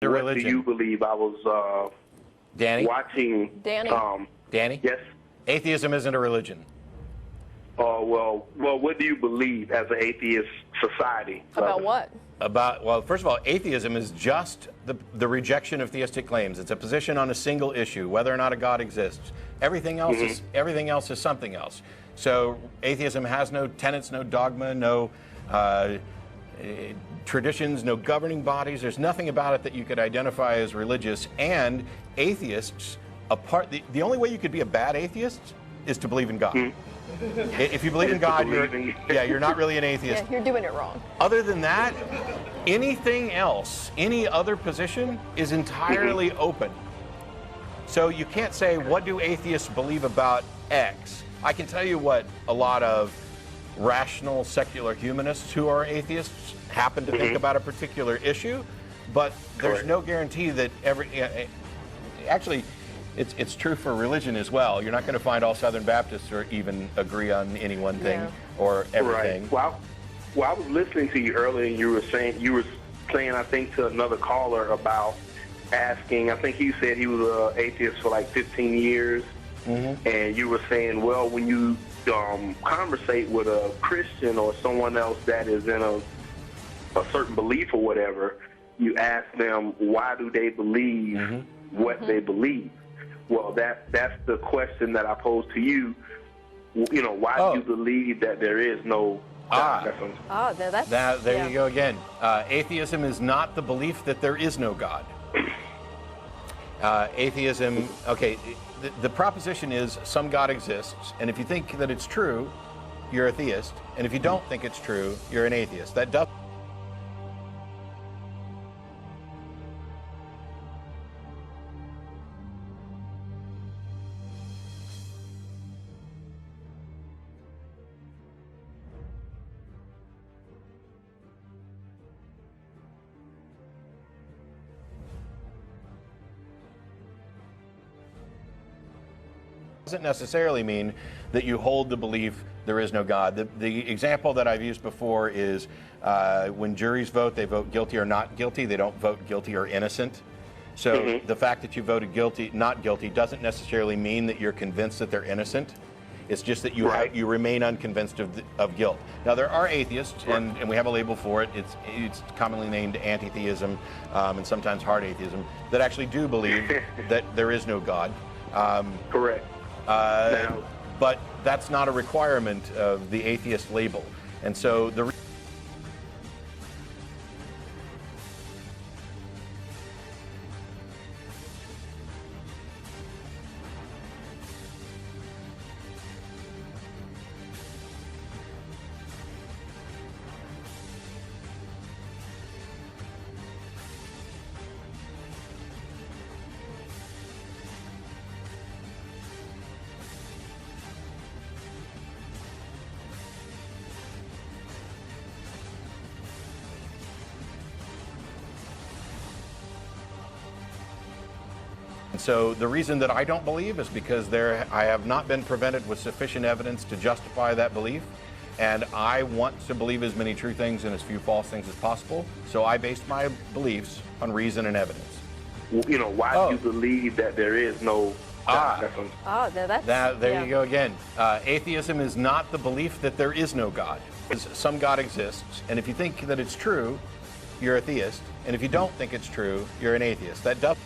What do you believe? I was Danny? watching. Danny. Danny? Yes. Atheism isn't a religion. Well, what do you believe as an atheist society? About what? Well, first of all, atheism is just the rejection of theistic claims. It's a position on a single issue, whether or not a God exists. Everything else is something else. So atheism has no tenets, no dogma, no traditions, no governing bodies. There's nothing about it that you could identify as religious. And atheists, the only way you could be a bad atheist is to believe in God. If you believe in God, you're not really an atheist. Yeah, you're doing it wrong. Other than that, anything else, any other position is entirely open. So you can't say, what do atheists believe about X? I can tell you what a lot of rational secular humanists who are atheists happen to think about a particular issue, but there's no guarantee that actually, it's true for religion as well. You're not going to find all Southern Baptists or even agree on any one thing or everything. Right. Well, I was listening to you earlier, and you were saying, I think, to another caller about asking. I think you said he was an atheist for like 15 years, and you were saying, well, when you conversate with a Christian or someone else that is in a certain belief or whatever, you ask them why do they believe what they believe. Well, that's the question that I pose to you. You know, why do you believe that there is no God? There you go again. Atheism is not the belief that there is no God. Atheism, okay, the proposition is some God exists, and if you think that it's true, you're a theist, and if you don't think it's true, you're an atheist. That does. Doesn't necessarily mean that you hold the belief there is no God. The example that I've used before is when juries vote, they vote guilty or not guilty. They don't vote guilty or innocent. So the fact that you voted guilty, not guilty, doesn't necessarily mean that you're convinced that they're innocent. It's just that you remain unconvinced of guilt. Now, there are atheists, and we have a label for it. It's commonly named anti-theism and sometimes hard atheism, that actually do believe that there is no God. Correct. But that's not a requirement of the atheist label. And so the reason that I don't believe is because I have not been presented with sufficient evidence to justify that belief, and I want to believe as many true things and as few false things as possible. So I based my beliefs on reason and evidence. You know, why do you believe that there is no God? There you go again. Atheism is not the belief that there is no God. Some God exists, and if you think that it's true, you're a theist, and if you don't think it's true, you're an atheist. That does.